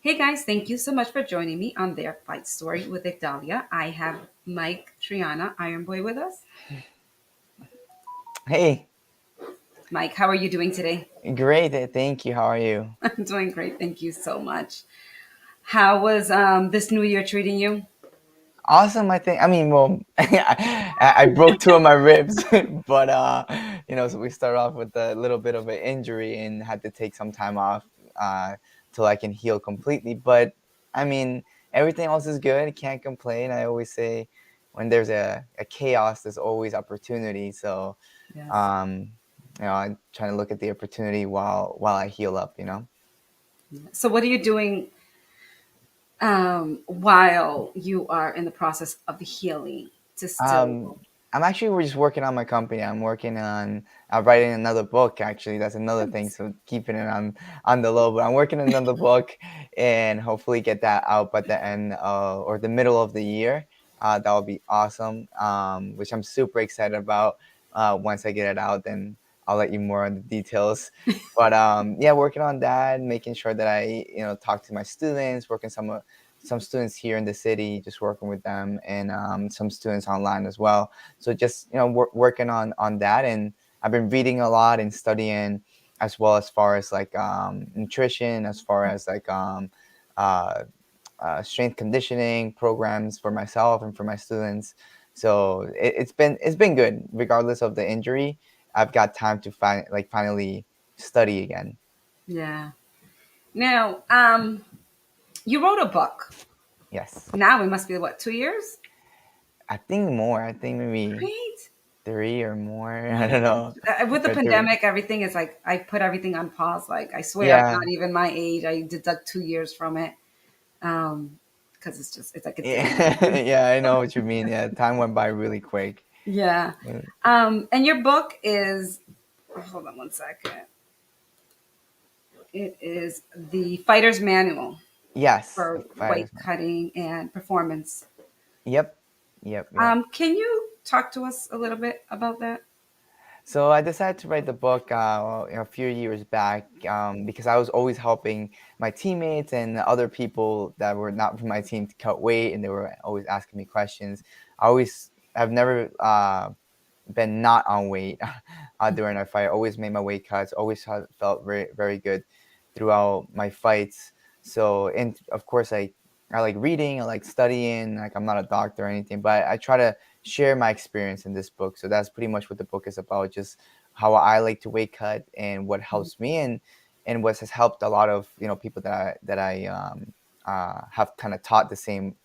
Hey guys, thank you so much for joining me on their fight story with Igdalia. I have Mike, Triana, IronBoy with us. Hey, Mike, how are you doing today? great. Thank you. How are you? I'm doing great. Thank you so much. How was this new year treating you? Awesome. I think. I mean, well, I broke two of my ribs, but so we started off with a little bit of an injury and had to take some time off till I can heal completely. But I mean, everything else is good. Can't complain. I always say, when there's a chaos, there's always opportunity. So, Yes. um, I'm trying to look at the opportunity while I heal up. So, what are you doing while you are in the process of healing to still? Um, I'm actually we're just working on my company. I'm working on writing another book. Actually, that's another thing. So keeping it on the low. But I'm working on another book, and hopefully get that out by the end or the middle of the year. That would be awesome. Which I'm super excited about. Once I get it out, then I'll let you more on the details. But yeah, working on that, making sure that I talk to my students, working some students here in the city, just working with them, and some students online as well. So just working on that, and I've been reading a lot and studying as well, as far as like nutrition, as far as like uh, strength conditioning programs for myself and for my students. So it's been good regardless of the injury. I've got time to finally study again. Yeah. Now, you wrote a book. Yes, Now it must be what, 2 years? I think more. I think maybe Right? three or more. Oh I my don't know. gosh. With the Or three. pandemic, everything is like I put everything on pause. Like I swear I'm Yeah. not even my age. I deduct 2 years from it. Because it's like a day. Yeah. Yeah, I know what you mean. Yeah, time went by really quick. Yeah. Uh, And your book is, hold on one second. It is the Fighter's Manual Yes, for the weight fighters. cutting and performance. Yep. Yep. Yep. Can you talk to us a little bit about that? So I decided to write the book a few years back because I was always helping my teammates and other people that were not from my team to cut weight, and they were always asking me questions. I've never been not on weight during our fight. I always made my weight cuts. Always felt very very good throughout my fights. So, and of course, I like reading. I like studying. Like, I'm not a doctor or anything, but I try to share my experience in this book. So that's pretty much what the book is about. Just how I like to weight cut and what Mhm. helps me, and what has helped a lot of people that I have kind of taught the same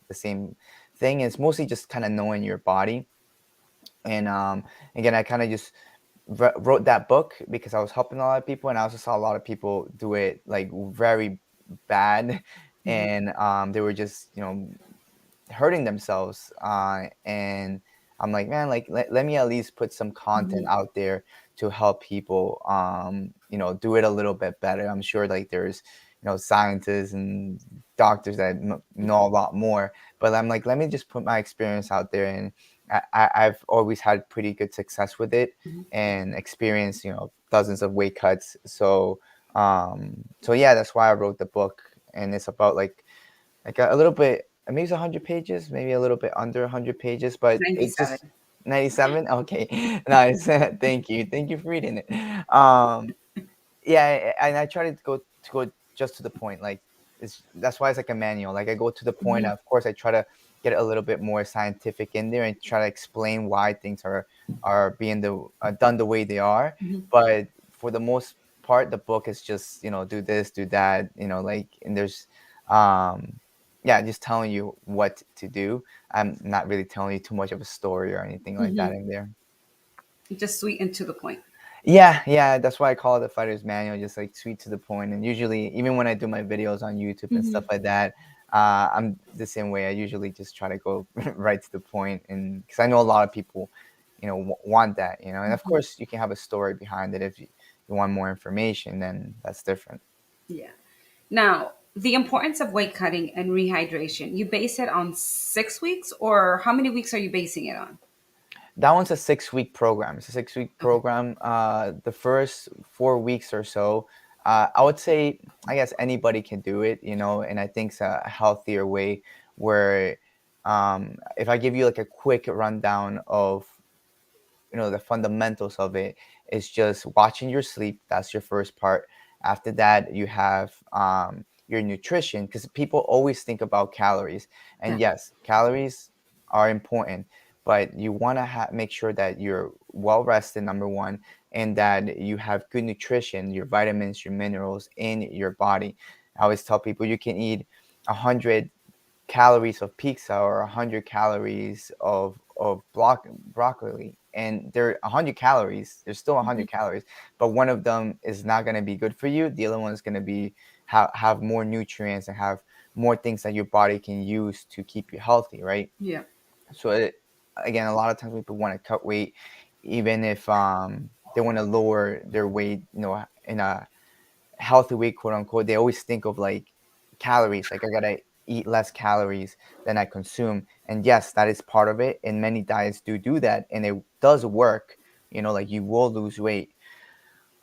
thing. It's mostly just kind of knowing your body. And again, I kind of just wrote that book because I was helping a lot of people, and I also saw a lot of people do it like very bad, Mhm. and they were just hurting themselves. And I'm like, man, like let me at least put some content Mhm. out there to help people, do it a little bit better. I'm sure like there's scientists and doctors that know a lot more, but I'm like, let me just put my experience out there, and I've always had pretty good success with it Mhm. and experienced dozens of weight cuts. So yeah, that's why I wrote the book, and it's about like a little bit, maybe it's 100 pages, maybe a little bit under 100 pages, but it 97. just 97. Okay. Nice. Thank you for reading it. Yeah, and I try to go just to the point. Like, that's why it's like a manual. Like, I go to the point. Mhm. Of course, I try to get a little bit more scientific in there and try to explain why things are being done the way they are. Mhm. But for the most part, the book is just do this, do that. Like, and there's yeah, just telling you what to do. I'm not really telling you too much of a story or anything like that Mhm. in there. Just sweet and to the point. Yeah, yeah, that's why I call it the fighter's manual, just like sweet to the point. And usually, even when I do my videos on YouTube and stuff Mhm. like that, I'm the same way. I usually just try to go right to the point, and because I know a lot of people, want that, and of Mhm. course, you can have a story behind it if you want more information, then that's different. Yeah. Now, the importance of weight cutting and rehydration, you base it on 6 weeks, or how many weeks are you basing it on? That one's a 6-week program. It's a 6-week Okay. program. The first 4 weeks or so, I would say, I guess anybody can do it, you know, and I think it's a healthier way where, if I give you like a quick rundown of, you know, the fundamentals of it, is just watching your sleep. That's your first part. After that, you have your nutrition, because people always think about calories, Yeah. and yes, calories are important, but you want to make sure that you're well rested, number one, and that you have good nutrition, your vitamins, your minerals in your body. I always tell people you can eat 100 calories of pizza or 100 calories of broccoli, and they're 100 calories, there's still Hmm. 100 calories, but one of them is not going to be good for you, the other one is going to be have more nutrients and have more things that your body can use to keep you healthy, right? Yeah. So again, a lot of times people want to cut weight, even if they want to lower their weight, you know, in a healthy weight, quote unquote, they always think of like calories, like I gotta eat less calories than I consume. And yes, that is part of it. And many diets do that, and it does work. You know, like you will lose weight.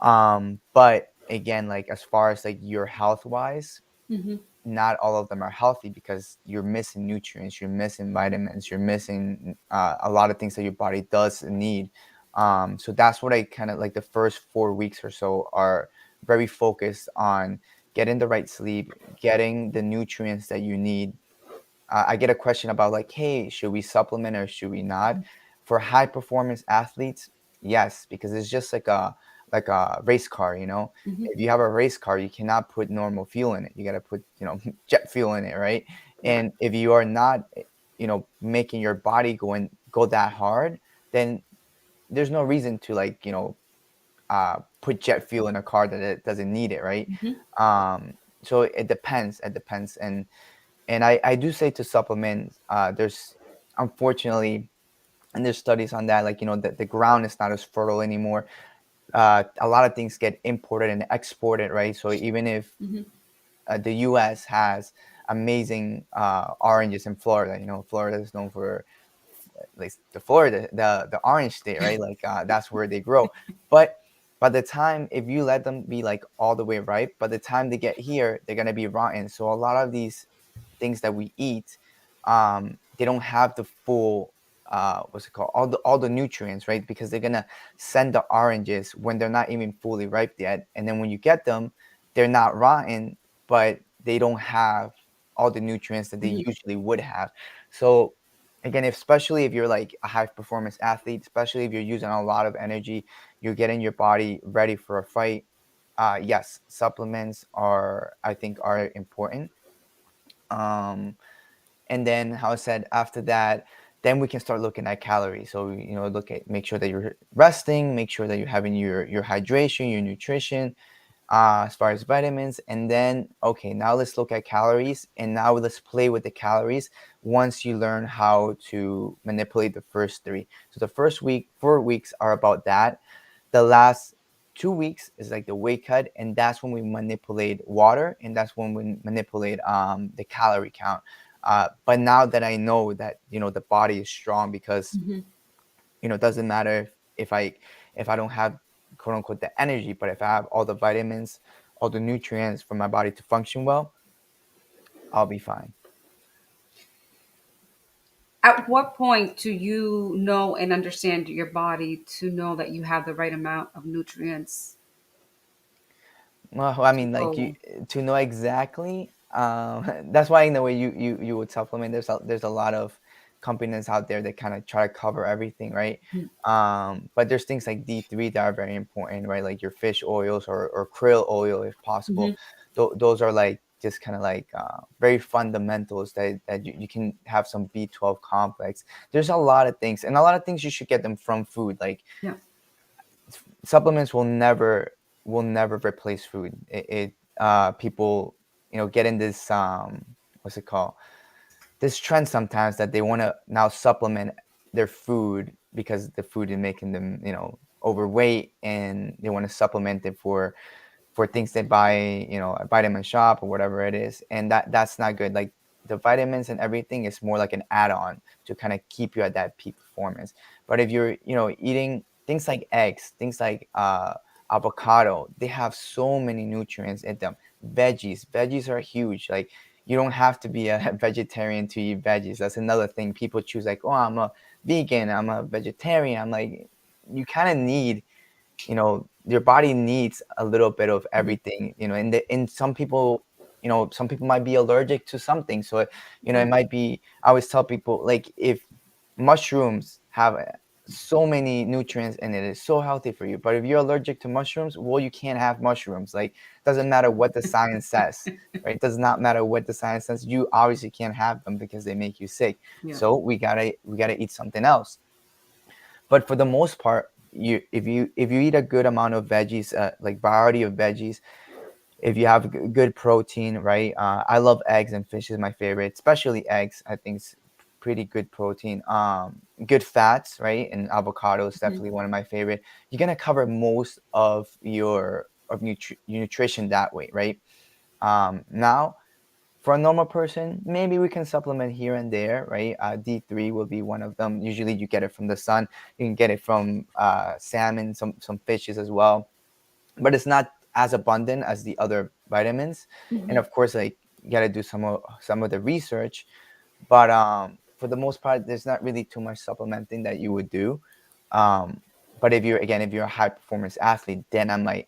But again, like as far as like your health wise, Hmm. not all of them are healthy because you're missing nutrients, you're missing vitamins, you're missing a lot of things that your body does need. So that's what I kind of like, the first 4 weeks or so are very focused on getting the right sleep, getting the nutrients that you need. I get a question about like, hey, should we supplement or should we not? For high performance athletes, yes, because it's just like a race car, you know. Hmm. If you have a race car, you cannot put normal fuel in it. You got to put, you know, jet fuel in it, right? Right. And if you are not, you know, making your body go that hard, then there's no reason to like, you know, put jet fuel in a car that it doesn't need it, right? Hmm. So it depends. It depends, and I do say to supplement, there's unfortunately, and there's studies on that, like, you know, the ground is not as fertile anymore. A lot of things get imported and exported, right? So even if Hmm. the US has amazing oranges in Florida, you know, Florida is known for like the Florida, the orange state, right? Like that's where they grow. But by the time, if you let them be like all the way ripe, by the time they get here, they're gonna be rotten. So a lot of these things that we eat, they don't have the full what's it called, all the nutrients, right? Because they're gonna send the oranges when they're not even fully ripe yet, and then when you get them, they're not rotten, but they don't have all the nutrients that they Hmm. usually would have. So again, especially if you're like a high performance athlete, especially if you're using a lot of energy, you're getting your body ready for a fight. Yes, supplements are, I think, are important. Um, and then, how I said, after that, then we can start looking at calories. So, you know, make sure that you're resting, make sure that you're having your hydration, your nutrition, as far as vitamins. And then, okay, now let's look at calories, and now let's play with the calories once you learn how to manipulate the first three. So the first week, 4 weeks are about that. The last 2 weeks is like the weight cut, and that's when we manipulate water, and that's when we manipulate the calorie count. But now that I know that, you know, the body is strong, because, Hmm. you know, it doesn't matter if I don't have, quote unquote, the energy, but if I have all the vitamins, all the nutrients for my body to function well, I'll be fine. At what point do you know and understand your body to know that you have the right amount of nutrients Well, I to mean, like, you go? to know exactly. That's why, in the way you would supplement. There's a lot of companies out there that kind of try to cover everything, right? But there's things like D3 that are very important, right? Like your fish oils, or krill oil, if Hmm. possible. Those are like just kind of like very fundamentals that you can have some B12 complex. There's a lot of things, and a lot of things you should get them from food. Like, Yeah. supplements will never replace food. People, you know, get in this what's it called, this trend sometimes that they want to now supplement their food because the food is making them, you know, overweight, and they want to supplement it for things they buy, you know, at vitamin shop or whatever it is, and that's not good. Like, the vitamins and everything is more like an add-on to kind of keep you at that peak performance. But if you're, you know, eating things like eggs, things like avocado, they have so many nutrients in them. Veggies are huge. Like, you don't have to be a vegetarian to eat veggies. That's another thing. People choose like, oh, I'm a vegan, I'm a vegetarian. I'm like, you kind of need, your body needs a little bit of Mhm. everything, and some people, some people might be allergic to something. So, it Right. might be, I always tell people, like, if mushrooms have so many nutrients in it, it's so healthy for you. But if you're allergic to mushrooms, well, you can't have mushrooms. Like, doesn't matter what the science says, right? It does not matter what the science says. You obviously can't have them because they make you sick. Yeah. So we gotta eat something else. But for the most part, if you eat a good amount of veggies, like variety of veggies, if you have good protein, right? I love eggs, and fish is my favorite, especially eggs. I think it's pretty good protein. Good fats, right? And avocado is Mhm. definitely one of my favorite. You're gonna cover most of your nutrition that way, right? Now, for a normal person, maybe we can supplement here and there, right? D3 will be one of them. Usually, you get it from the sun. You can get it from salmon, some fishes as well, but it's not as abundant as the other vitamins. And Mhm. of course, like, you got to do some of the research. But for the most part, there's not really too much supplementing that you would do. um, but if you're a high performance athlete, then I might,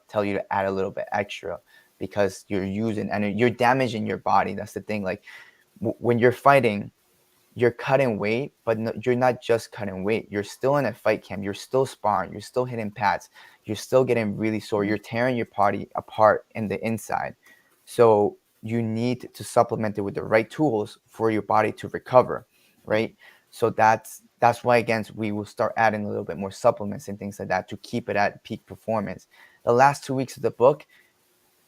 tell you to add a little bit extra, because you're using and you're damaging your body. That's the thing. Like, when you're fighting, you're cutting weight, but no, you're not just cutting weight. You're still in a fight camp. You're still sparring. You're still hitting pads. You're still getting really sore. You're tearing your body apart in the inside. So you need to supplement it with the right tools for your body to recover, right? So that's why, again, we will start adding a little bit more supplements and things like that to keep it at peak performance. The last 2 weeks of the book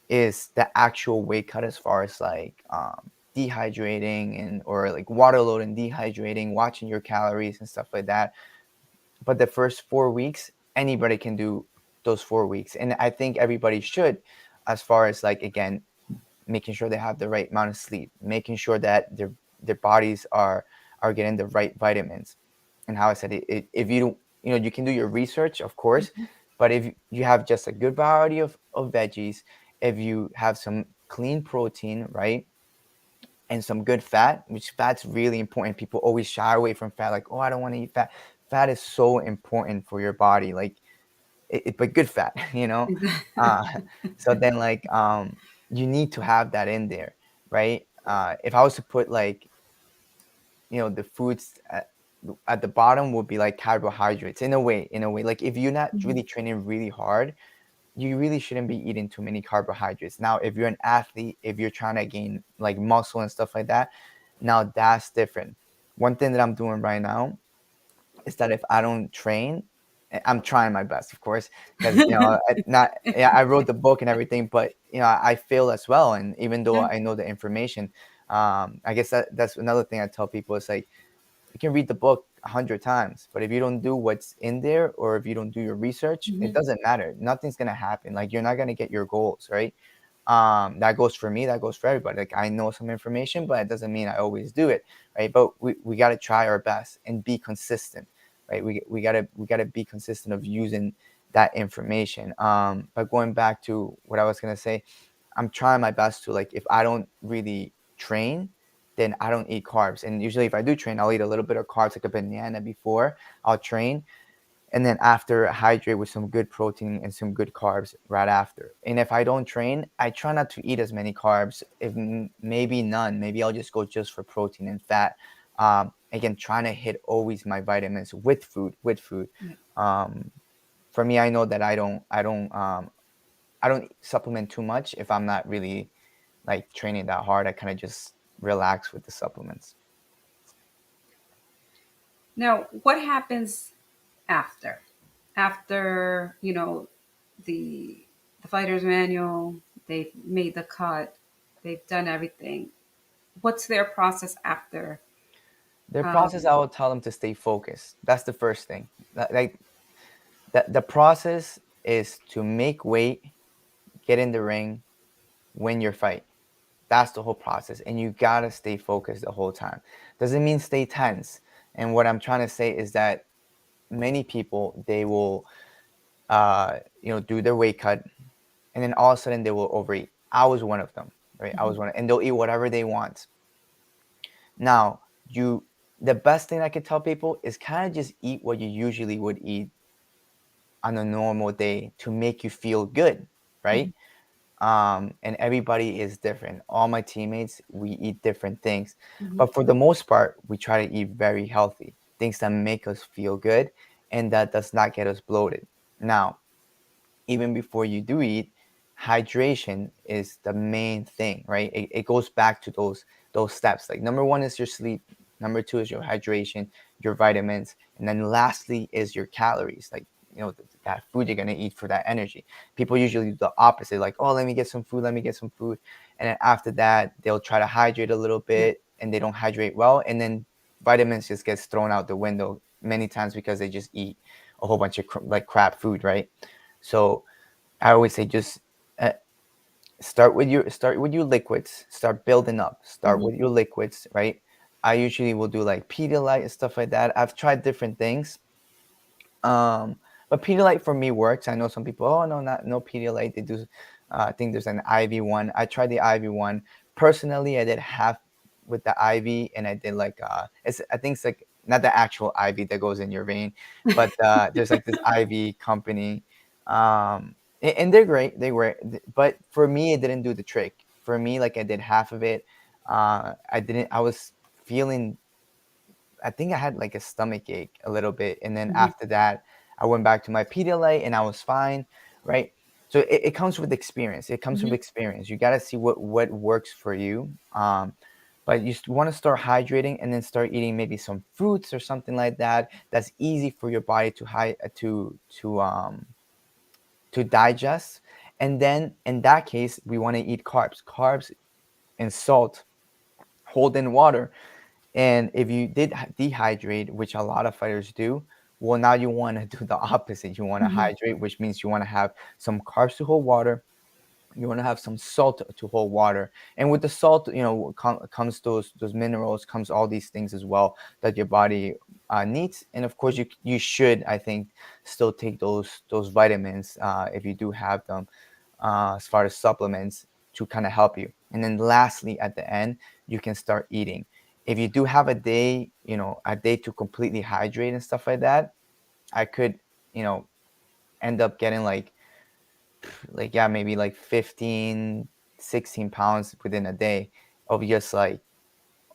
is the actual weight cut, as far as like, dehydrating, and or like water load and dehydrating, watching your calories and stuff like that. But the first 4 weeks, anybody can do those 4 weeks, and I think everybody should, as far as, like, again, making sure they have the right amount of sleep, making sure that their bodies are getting the right vitamins. And how I said it, if you don't, you can do your research, of course, but if you have just a good variety of veggies, if you have some clean protein, right, and some good fat, which fat's really important. People always shy away from fat, like, oh, I don't want to eat fat. Fat is so important for your body, like, but good fat, uh so then, like, you need to have that in there, right? If I was to put, like, the foods at the bottom, would be like carbohydrates, in a way, like, if you're not Mhm. really training really hard, you really shouldn't be eating too many carbohydrates. Now, if you're an athlete, if you're trying to gain, like, muscle and stuff like that, now that's different. One thing that I'm doing right now is that if I don't train, I'm trying my best, of course, because, not, yeah, I wrote the book and everything, but, I fail as well. And even though Yeah. I know the information, I guess that's another thing I tell people is, like, you can read the book 100 times, but if you don't do what's in there, or if you don't do your research, it Mhm. doesn't matter. Nothing's gonna happen. Like, you're not gonna get your goals, right? That goes for me. That goes for everybody. Like, I know some information, but it doesn't mean I always do it, right? But we gotta try our best and be consistent, right? We gotta be consistent of using that information. But going back to what I was gonna say, I'm trying my best to, like, if I don't really train, then I don't eat carbs. And usually, if I do train, I'll eat a little bit of carbs, like a banana before I'll train, and then after, hydrate with some good protein and some good carbs right after. And if I don't train, I try not to eat as many carbs, if maybe none. Maybe I'll just go just for protein and fat. Again, trying to hit always my vitamins with food. Yeah. Um, for me, I know that I don't supplement too much if I'm not really, like, training that hard. I kind of just relax with the supplements. Now, what happens after? After, the the fighter's manual, they've made the cut, they've done everything. What's their process after? Their process, Um, I will tell them to stay focused. That's the first thing. Like, the process is to make weight, get in the ring, win your fight. That's the whole process, and you gotta stay focused the whole time. Doesn't mean stay tense. And what I'm trying to say is that many people, they will do their weight cut, and then all of a sudden they will overeat. I was one of them, right? I Hmm. was one, and they'll eat whatever they want. Now, the best thing I could tell people is kind of just eat what you usually would eat on a normal day to make you feel good, Hmm. right? And everybody is different. All my teammates, we eat different things, Hmm. but for the most part, we try to eat very healthy, things that make us feel good and that does not get us bloated. Now, even before you do eat, hydration is the main thing, right? It goes back to those steps. Like number one is your sleep, number two is your hydration, your vitamins, and then lastly is your calories. Like that food you're gonna eat for that energy. People usually do the opposite, like, oh, let me get some food, let me get some food, and then after that they'll try to hydrate a little Yeah. bit, and they don't hydrate well, and then vitamins just gets thrown out the window many times because they just eat a whole bunch of like crap food, right? So I always say just uh, start with your liquids. Start building up. Start Hmm. with your liquids, right? I usually will do like Pedialyte and stuff like that. I've tried different things. Um, but Pedialyte for me works. I know some people, oh no, not no Pedialyte. They do. I think there's an IV one. I tried the IV one. Personally, I did half with the IV, and I did like I think it's like not the actual IV that goes in your vein, but there's like this IV company, and they're great. They were, but for me, it didn't do the trick. For me, like I did half of it. I didn't. I was feeling I think I had like a stomach ache a little bit, and then Hmm. after that, I went back to my Pedialyte, and I was fine, right? So it comes with experience. It comes with Hmm. experience. You got to see what works for you. But you want to start hydrating, and then start eating maybe some fruits or something like that. That's easy for your body to digest. And then in that case, we want to eat carbs and salt, hold in water. And if you did dehydrate, which a lot of fighters do, well, now you want to do the opposite. You want to Hmm. hydrate, which means you want to have some carbs to hold water. You want to have some salt to hold water. And with the salt, comes those minerals, comes all these things as well that your body needs. And of course, you should, I think, still take those vitamins if you do have them, as far as supplements to kind of help you. And then lastly, at the end, you can start eating. If you do have a day to completely hydrate and stuff like that, I could, you know, end up getting like yeah, maybe like 15, 16 pounds within a day of just like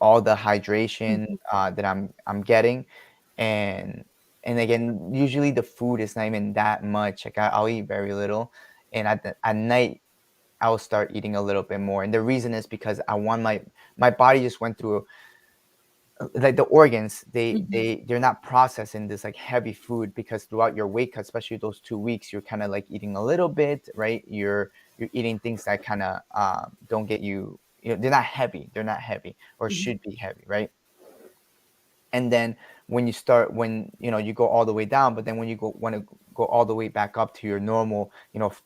all the hydration Hmm. that I'm getting. and and again, usually the food is not even that much. Like I'll eat very little, and at night I'll start eating a little bit more. And the reason is because I want my body just went through like the organs, Hmm. they're not processing this like heavy food, because throughout your weight cut, especially those 2 weeks, you're kind of like eating a little bit, right? You're eating things that kind of don't get you, they're not heavy or Hmm. should be heavy, right? And then when you go all the way down, but then when you want to go all the way back up to your normal,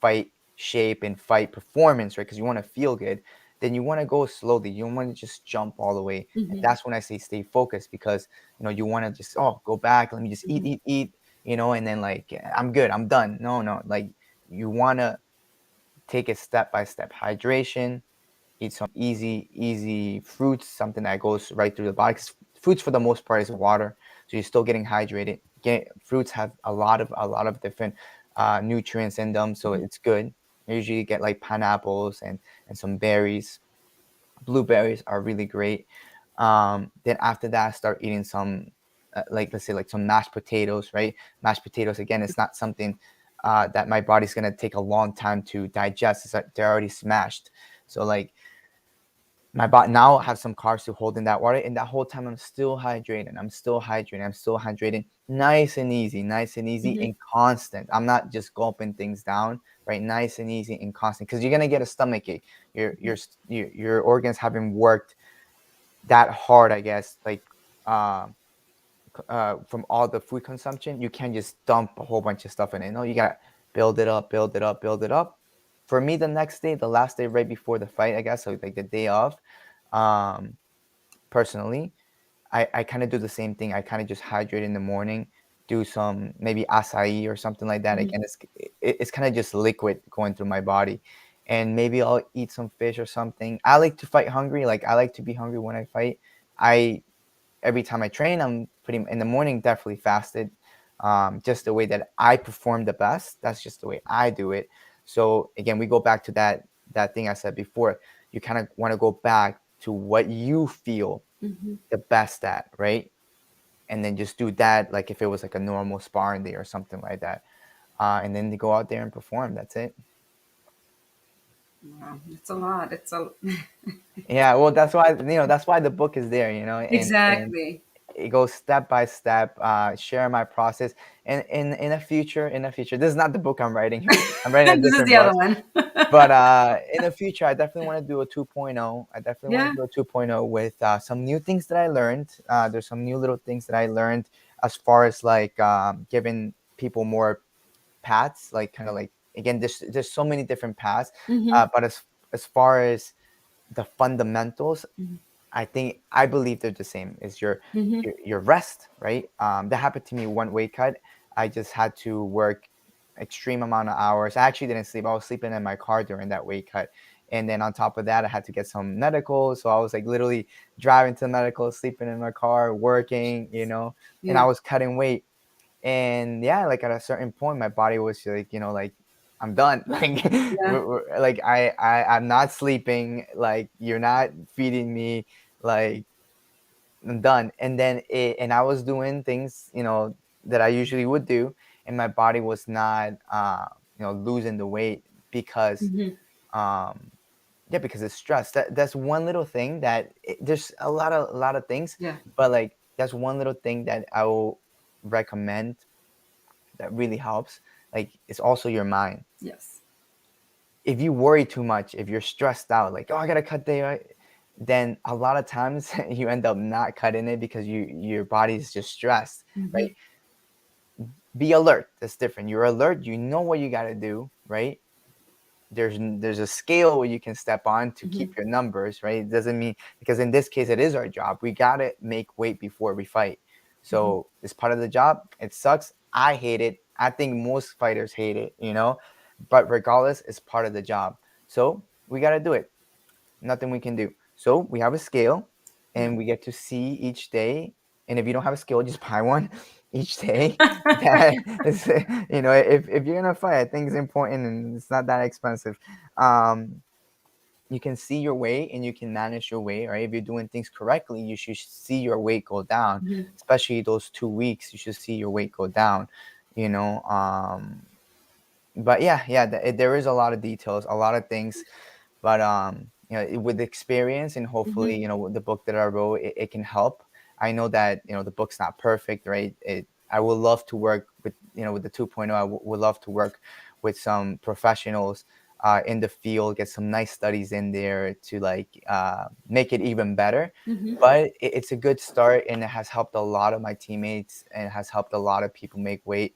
fight shape and fight performance, right? Because you want to feel good, then you want to go slowly. You don't want to just jump all the way. And Hmm. that's when I say stay focused, because you want to just, oh, go back, let me just eat, Hmm. eat, eat, and then like I'm good, I'm done. No, no, like you want to take it step by step. Hydration, eat some easy fruits, something that goes right through the body. 'Cause fruits for the most part is water, so you're still getting hydrated. Fruits have a lot of different nutrients in them, so Hmm. it's good. You usually get like pineapples and some berries. Blueberries are really great. Then after that, I start eating some, like let's say like some mashed potatoes, right? Mashed potatoes, again, it's not something that my body's gonna take a long time to digest. It's like they're already smashed. So like my body now have some carbs to hold in that water, and that whole time I'm still hydrating. I'm still hydrating. Nice and easy Hmm. and constant. I'm not just gulping things down, right? Nice and easy and constant, because you're gonna get a stomach ache. Your organs haven't worked that hard, I guess. Like uh, from all the food consumption, you can't just dump a whole bunch of stuff in it. No, you gotta build it up, build it up, build it up. For me, the next day, the last day right before the fight, I guess, so like the day of, um, personally, I kind of do the same thing. I kind of just hydrate in the morning, do some maybe acai or something like that. Mhm. Again, it's kind of just liquid going through my body, and maybe I'll eat some fish or something. I like to fight hungry. Like I like to be hungry when I fight. I Every time I train, I'm pretty in the morning definitely fasted. Just the way that I perform the best. That's just the way I do it. So again, we go back to that thing I said before. You kind of want to go back to what you feel Mhm. the best at, right? And then just do that like if it was like a normal sparring day or something like that. And then to go out there and perform. That's it. Wow, it's a lot. It's a Yeah, well, that's why the book is there, and exactly. it goes step by step, share my process. And in the future, this is not the book I'm writing. I'm writing a This is different the other book. one. But in the future, I definitely want to do a 2.0. I definitely want Yeah. to do a 2.0 with some new things that I learned. There's some new little things that I learned as far as like giving people more paths, like kind of like again, there's so many different paths, Hmm. but as far as the fundamentals, Hmm. I believe they're the same. Is Hmm. your rest, right? That happened to me one weight cut. I just had to work extreme amount of hours. I actually didn't sleep. I was sleeping in my car during that weight cut. And then on top of that, I had to get some medical. So I was like literally driving to the medical, sleeping in my car, working, and I Yeah. was cutting weight. And yeah, like at a certain point, my body was like, like I'm done. Like, Yeah. like I'm not sleeping. Like you're not feeding me. Like I'm done. And I was doing things, that I usually would do, and my body was not, losing the weight because, Hmm. um, yeah, because it's stress. That's one little thing there's a lot of things, Yeah. but like that's one little thing that I will recommend that really helps. Like it's also your mind. Yes. If you worry too much, if you're stressed out, like, oh, I gotta cut day, right? Then a lot of times you end up not cutting it because your body's just stressed, Hmm. right? Be alert. That's different. You're alert. You know what you gotta do, right? There's a scale where you can step on to Hmm. keep your numbers, right? It doesn't mean, because in this case it is our job. We gotta make weight before we fight. Hmm. So it's part of the job. It sucks. I hate it. I think most fighters hate it. But regardless, it's part of the job. So we gotta do it. Nothing we can do. So we have a scale, Yeah. and we get to see each day. And if you don't have a scale, just buy one each day. That is, if you're gonna fight, I think it's important, and it's not that expensive. Um, you can see your weight and you can manage your weight, right? If you're doing things correctly, you should see your weight go down. Hmm. Especially those 2 weeks, you should see your weight go down. You know, um, but yeah, there is a lot of details, a lot of things, but with experience and hopefully, Hmm. with the book that I wrote, it can help. I know that the book's not perfect, right? I would love to work with the 2.0. Would love to work with some professionals in the field, get some nice studies in there to like make it even better. Hmm. But it's a good start, and it has helped a lot of my teammates and has helped a lot of people make weight.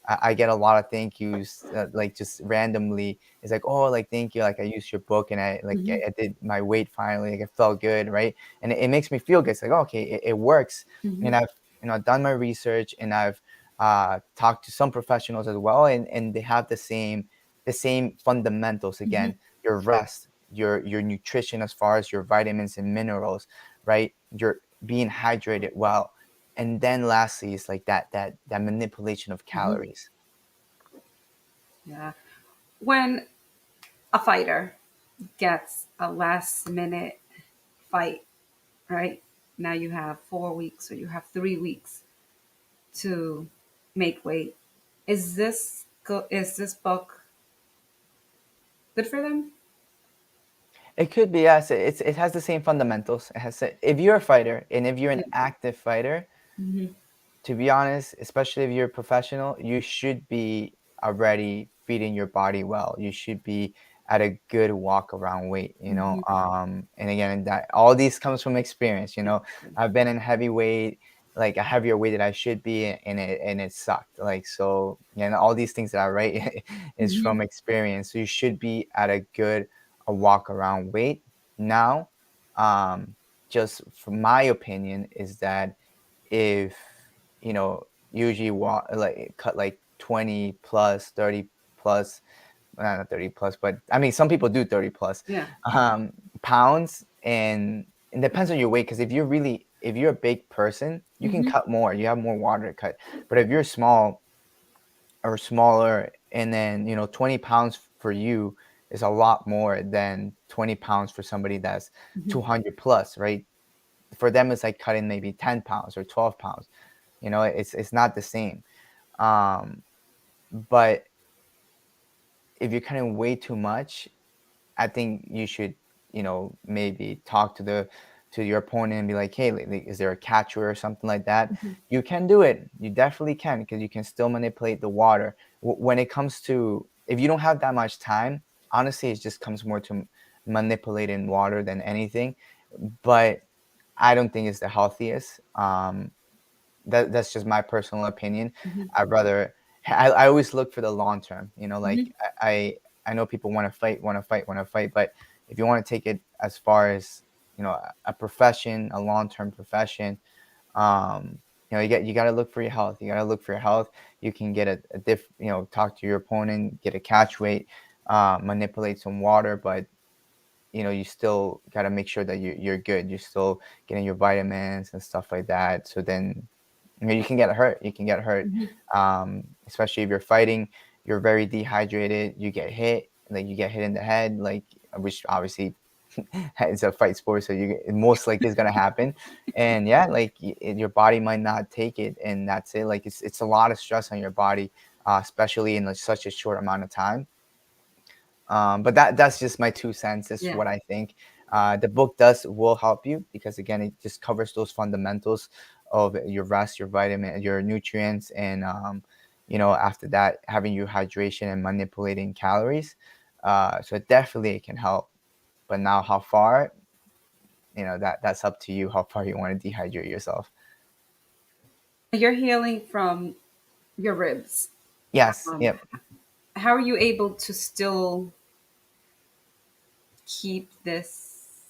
I get a lot of thank yous, like just randomly. It's like, oh, like thank you, like I used your book, and Hmm. I did my weight finally, like it felt good, right? And it makes me feel good. It's like, okay, it works. Hmm. And I've done my research, and I've talked to some professionals as well, and they have the same fundamentals. Hmm. Again, your rest, your nutrition as far as your vitamins and minerals, right? You're being hydrated well, and then lastly is like that manipulation of Hmm. calories. Yeah. When a fighter gets a last minute fight, right? Now you have 4 weeks or you have 3 weeks to make weight. Is this book good for them? It could be, yes. It has the same fundamentals. If you're a fighter and if you're an Yeah. active fighter, Hmm. to be honest, especially if you're a professional, you should be already feeding your body well. You should be at a good walk around weight, Hmm. And again, that all these comes from experience. Exactly. I've been in heavyweight, like a heavier weight that I should be, and it sucked. Like so, all these things that I write is Hmm. from experience. So you should be at a walk around weight. Now, just from my opinion, is that if you know usually like cut like 20 plus, 30 plus, not 30 plus, but I mean some people do 30 plus Yeah. um, pounds, and it depends on your weight. Because if you're a big person, you can Hmm. cut more. You have more water to cut. But if you're small or smaller, and then 20 pounds for you is a lot more than 20 pounds for somebody that's Hmm. 200 plus, right? For them, it's like cutting maybe 10 pounds or 12 pounds. It's not the same. Um, but if you're cutting way too much, I think you should, maybe talk to your opponent and be like, hey, like, is there a catcher or something like that? Hmm. You can do it. You definitely can, because you can still manipulate the water. When it comes to, if you don't have that much time, honestly, it just comes more to manipulating water than anything. But I don't think it's the healthiest. That's just my personal opinion. Hmm. I'd rather I always look for the long term. Hmm. Like I know people want to fight, but if you want to take it as far as a profession, a long term profession, um, you got to look for your health. You got to look for your health. You can get a talk to your opponent, get a catch weight, manipulate some water, but you still got to make sure that you're good. You're still getting your vitamins and stuff like that. So then you can get hurt. You can get hurt, Hmm. especially if you're fighting. You're very dehydrated. You get hit, like you get hit in the head, like which obviously it's a fight sport, so you most likely is gonna happen. And yeah, like your body might not take it, and that's it. Like it's a lot of stress on your body, especially in like, such a short amount of time. But that's just my 2 cents. It's Yeah. what I think. The book will help you, because again, it just covers those fundamentals of your rest, your vitamin, your nutrients, and after that, having your hydration and manipulating calories. So definitely it can help. But now, how far? That's up to you. How far you want to dehydrate yourself. You're healing from your ribs. Yes. Um, Yep. how are you able to still keep this,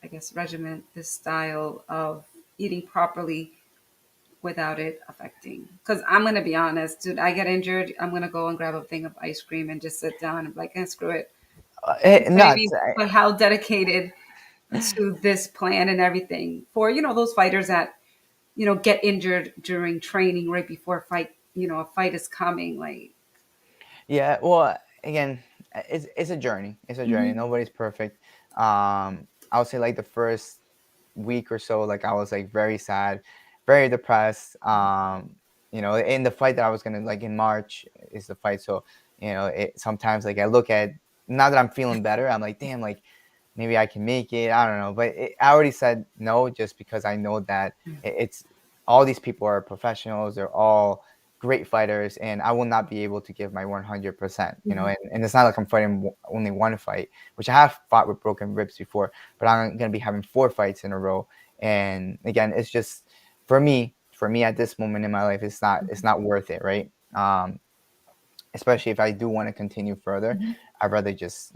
I guess, regiment, this style of eating properly without it affecting? Because I'm gonna be honest, dude, I get injured, I'm gonna go and grab a thing of ice cream and just sit down and be like, screw it. Nuts. Maybe, but how dedicated to this plan and everything for those fighters that get injured during training right before a fight. A fight is coming. Like, Yeah, well, again, it's a journey. It's a journey. hmm. Nobody's perfect. I would say like the first week or so, like I was like very sad, very depressed. In the fight that I was gonna like in March is the fight. So sometimes like I look at, now that I'm feeling better, I'm like, damn, like maybe I can make it. I don't know, but I already said no, just because I know that it's all these people are professionals. They're all great fighters, and I will not be able to give my 100%. Hmm. And it's not like I'm fighting only one fight, which I have fought with broken ribs before, but I'm gonna be having 4 fights in a row. And again, it's just for me at this moment in my life, it's not worth it, right? Especially if I do want to continue further, Hmm. I'd rather just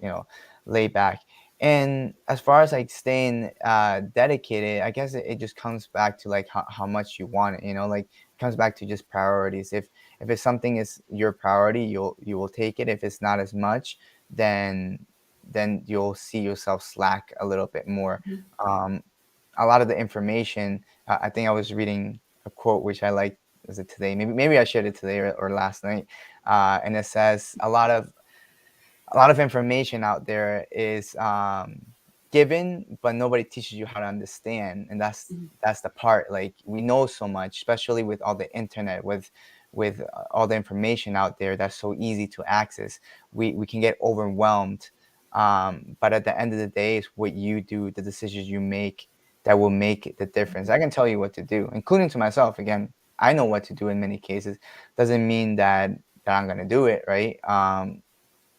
lay back. And as far as like staying dedicated, I guess it just comes back to like how much you want it. Like it comes back to just priorities. If it's something is your priority, you will take it. If it's not as much, then you'll see yourself slack a little bit more. Um, a lot of the information, I think I was reading a quote which I liked. Was it today? Maybe I shared it today or last night, and it says a lot of information out there is given, but nobody teaches you how to understand, and that's the part. Like we know so much, especially with all the internet, with all the information out there that's so easy to access. We can get overwhelmed, but at the end of the day, it's what you do, the decisions you make, that will make the difference. I can tell you what to do, including to myself. Again, I know what to do in many cases. Doesn't mean that I'm gonna do it right.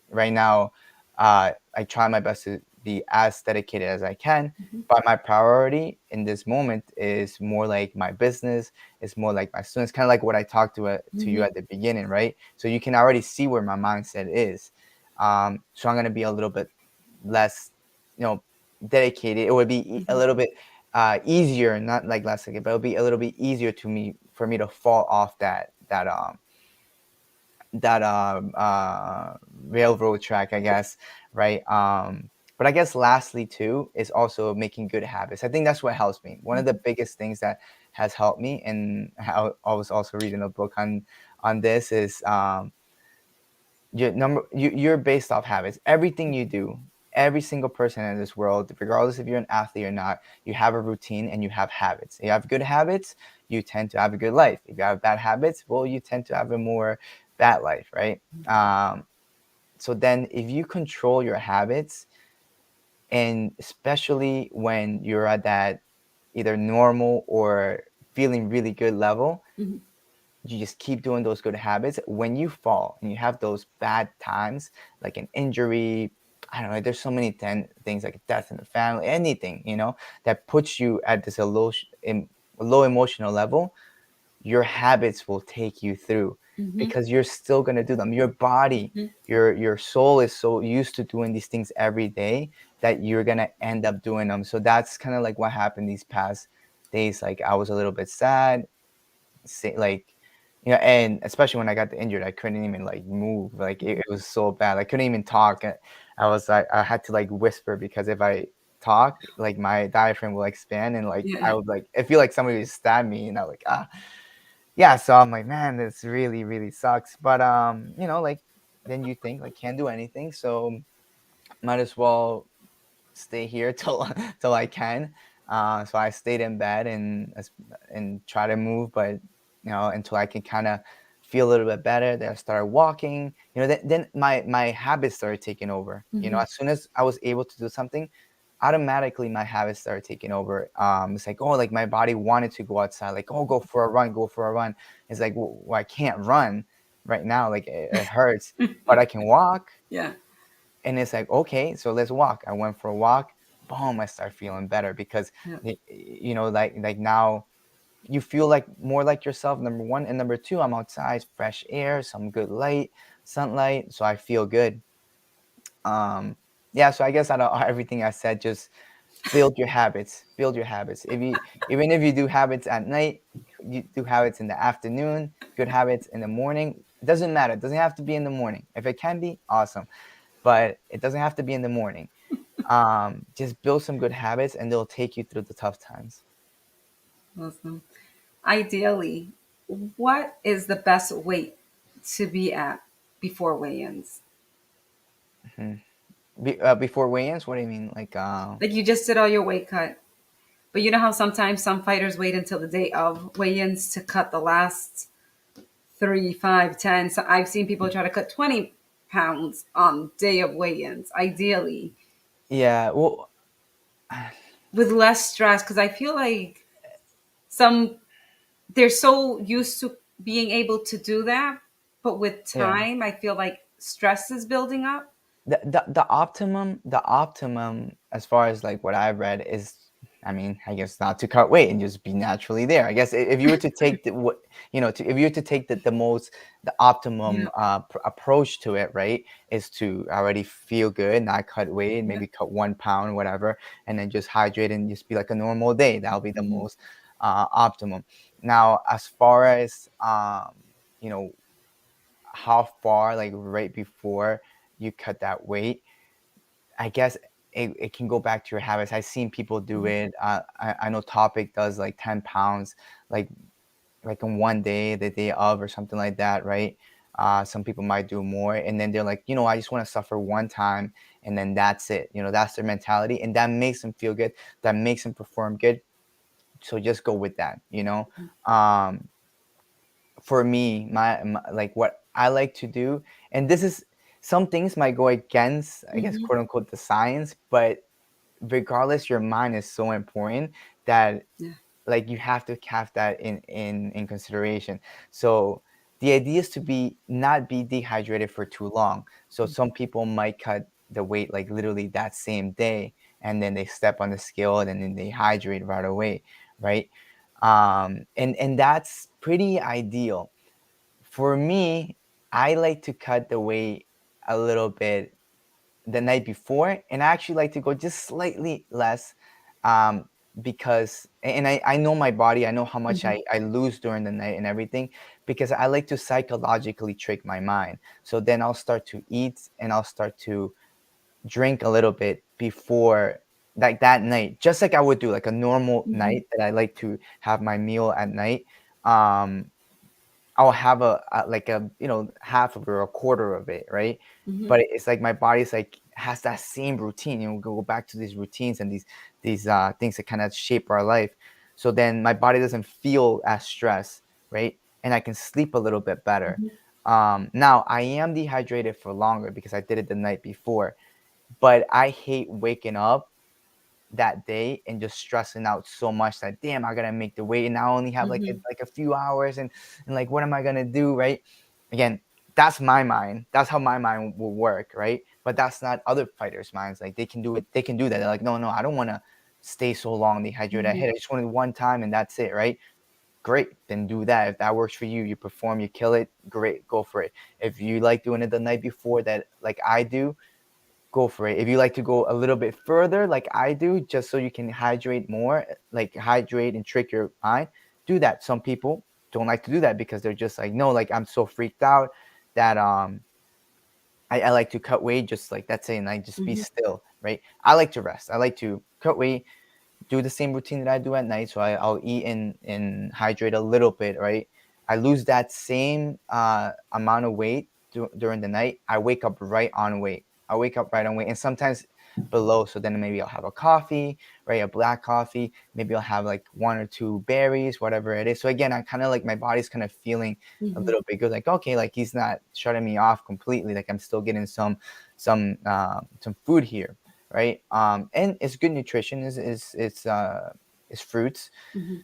Right now, I try my best to be as dedicated as I can, but my priority in this moment is more like my business. It's more like my students, kind of like what I talked to you Hmm. at the beginning, right? So you can already see where my mindset is. So I'm gonna be a little bit less, you know, dedicated. It would be a Hmm. little bit easier, not like less, but it'll be a little bit easier to me for me to fall off that railroad track, I guess, right? But I guess lastly too is also making good habits. I think that's what helps me. One of the biggest things that has helped me, and I was also reading a book on this, is you're based off habits. Everything you do, every single person in this world, regardless if you're an athlete or not, you have a routine and you have habits. If you have good habits, you tend to have a good life. If you have bad habits, well, you tend to have a more bad life, right? So then if you control your habits, and especially when you're at that either normal or feeling really good level, Mhm. you just keep doing those good habits. When you fall and you have those bad times, like an injury, I don't know, there's so many things like death in the family, anything, that puts you at this low emotional level, your habits will take you through, Mhm. because you're still going to do them. Your body, Mhm. your soul is so used to doing these things every day that you're going to end up doing them. So that's kind of like what happened these past days. Like I was a little bit sad, like, and especially when I got injured, I couldn't even like move. Like it was so bad. I couldn't even talk. I was like, I had to like whisper, because if I talk, like my diaphragm will expand, and like I Yeah. would like, I feel like somebody would stab me, like, yeah. So I'm like, man, this really, really sucks. But like, then you think like, can't do anything, so might as well stay here till till I can. So I stayed in bed and try to move, but until I can kind of feel a little bit better. Then I started walking. Then my habits started taking over. Mhm. As soon as I was able to do something, automatically my habits started taking over. It's like, oh, like my body wanted to go outside, like, oh, go for a run, go for a run. It's like, well, I can't run right now, like it hurts, but I can walk. Yeah. And it's like, okay, so let's walk. I went for a walk. Boom, I start feeling better, because Yeah. like now you feel like more like yourself, number one, and number two, I'm outside, fresh air, some good light, sunlight, so I feel good. Yeah, so I guess out of everything I said, just build your habits. Build your habits. If you Even if you do habits at night, you do habits in the afternoon, good habits in the morning. It doesn't matter. It doesn't have to be in the morning. If it can be, awesome, but it doesn't have to be in the morning. Just build some good habits, and they'll take you through the tough times. Awesome. Ideally, what is the best weight to be at before weigh-ins? Mhm. Before weigh-ins, what do you mean? Like, Like you just did all your weight cut, but you know how sometimes some fighters wait until the day of weigh-ins to cut the last 3, 5, 10. So I've seen people try to cut 20 pounds on day of weigh-ins. Ideally, yeah, well, with less stress, because I feel like some they're so used to being able to do that, but with yeah. time, I feel like stress is building up. The optimum as far as like what I've read is, I mean, I guess not to cut weight and just be naturally there. I guess if you were to take the what if you were to take the Yeah, optimum approach to it, right, is to already feel good, not cut weight, yeah. maybe cut 1 pound, whatever, and then just hydrate and just be like a normal day. That'll be the Mhm. most optimum. Now, as far as you know, how far, like right before you cut that weight, I guess it can go back to your habits. I've seen people do Mhm. it. I know Topic does like 10 pounds, like in one day, the day of, or something like that, right? Some people might do more, and then they're like, I just want to suffer one time, and then that's it. That's their mentality, and that makes them feel good. That makes them perform good. So just go with that. Um, for me, my like what I like to do, and this is, some things might go against, I guess, Mhm. quote unquote, the science, but regardless, your mind is so important that, Yeah. like, you have to have that in consideration. So the idea is to be not be dehydrated for too long. So some people might cut the weight like literally that same day, and then they step on the scale, and then they hydrate right away, right? And that's pretty ideal. For me, I like to cut the weight a little bit the night before, and I actually like to go just slightly less, because and I know my body, I know how much Hmm. I lose during the night and everything, because I like to psychologically trick my mind. So then I'll start to eat and I'll start to drink a little bit before, like that night, just like I would do like a normal Hmm. night that I like to have my meal at night. um I'll have a like a, half of it or a quarter of it, right? Hmm. But it's like my body's like has that same routine. Go back to these routines and these things that kind of shape our life. So then my body doesn't feel as stressed, right? And I can sleep a little bit better. Hmm. Now I am dehydrated for longer because I did it the night before, but I hate waking up that day and just stressing out so much that damn, I gotta make the weight and I only have like Hmm. a few hours, and like what am I gonna do, right? Again, that's my mind. That's how my mind will work, right? But that's not other fighters' minds. Like they can do it. They can do that. They're like, no, no, I don't want to stay so long dehydrated. I Hmm. hit. I just want it one time and that's it, right? Great, then do that. If that works for you, you perform, you kill it. Great, go for it. If you like doing it the night before, that like I do, go for it. If you like to go a little bit further, like I do, just so you can hydrate more, like hydrate and trick your mind, do that. Some people don't like to do that because they're just like, no, like I'm so freaked out that I like to cut weight, just like that's it, and I just be Hmm. still, right? I like to rest. I like to cut weight, do the same routine that I do at night. So I'll eat and hydrate a little bit, right? I lose that same amount of weight during the night. I wake up right on weight. I wake up right on weight, and sometimes below. So then maybe I'll have a coffee, right? A black coffee. Maybe I'll have like one or two berries, whatever it is. So again, I kind of like my body's kind of feeling a Hmm. little bit good. Like okay, like he's not shutting me off completely. Like I'm still getting some food here, right? And it's good nutrition. Is fruits, Hmm.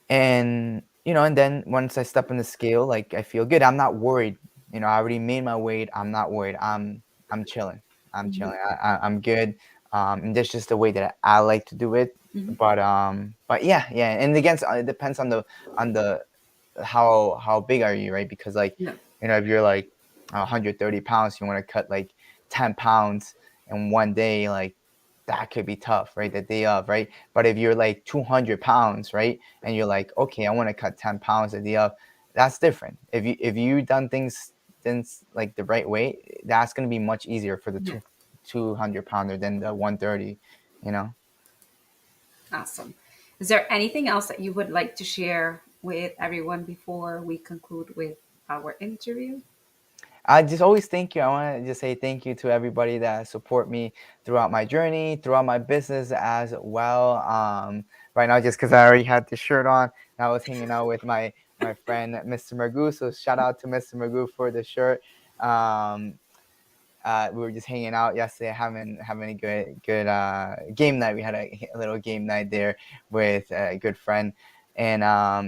and and then once I step on the scale, like I feel good. I'm not worried. I already made my weight. I'm not worried. I'm chilling. I'm Hmm. chilling. I'm good. And that's just the way that I like to do it. Hmm. But yeah, yeah. And again, it depends on the how big are you, right? Because like, No. if you're like 130 pounds, you want to cut like 10 pounds in one day, like that could be tough, right? The day of, right? But if you're like 200 pounds, right? And you're like, okay, I want to cut 10 pounds a day of, that's different. If you done things like the right way, that's going to be much easier for the Yeah. 200 pounder than the 130, you know? Awesome. Is there anything else that you would like to share with everyone before we conclude with our interview? I just always thank you. I want to just say thank you to everybody that support me throughout my journey, throughout my business as well. Right now, just because I already had the shirt on, and I was hanging out with my friend Mr. Magoo. So shout out to Mr. Magoo for the shirt. Um, we were just hanging out yesterday, having a good game night. We had a little game night there with a good friend, and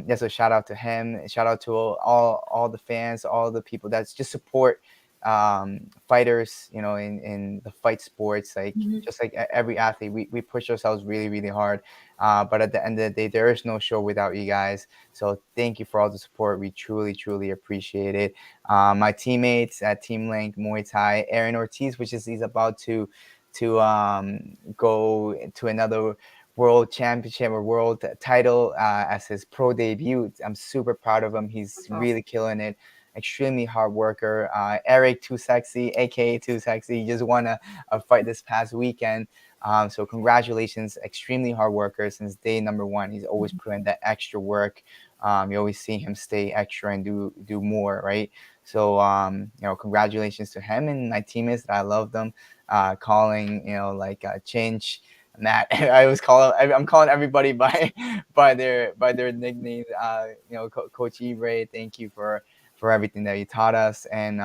yeah. So shout out to him. Shout out to all the fans, all the people that's just support fighters. In the fight sports, like Hmm. just like every athlete, we push ourselves really really hard. But at the end of the day, there is no show without you guys. So thank you for all the support. We truly truly appreciate it. My teammates at Team Link Muay Thai, Aaron Ortiz, which is he's about to go to another world championship or world title as his pro debut. I'm super proud of him. He's That's really awesome. killing it. Extremely hard worker. Eric Too Sexy, aka Too Sexy, he just won a fight this past weekend. So congratulations, extremely hard worker since day number one. He's always Mhm. putting that extra work. You always see him stay extra and do more, right? So congratulations to him and my teammates. That I love them. Calling, like Change, Matt. I'm calling everybody by by their nicknames. Coach Ibre. Thank you for everything that you taught us, and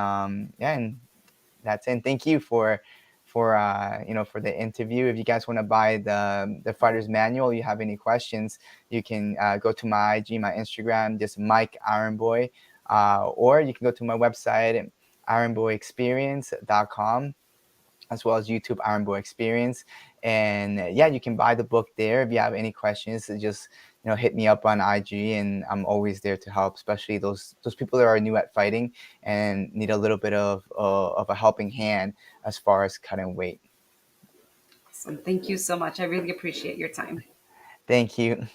yeah, and that's it. And thank you for the interview. If you guys want to buy the fighter's manual, you have any questions, you can go to my IG, my Instagram, just Mike IronBoy, or you can go to my website, ironboyexperience.com, as well as YouTube IronBoy Experience. And yeah, you can buy the book there. If you have any questions, just hit me up on IG, and I'm always there to help, especially those people that are new at fighting and need a little bit of a helping hand as far as cutting weight. Awesome. Thank you so much. I really appreciate your time. Thank you.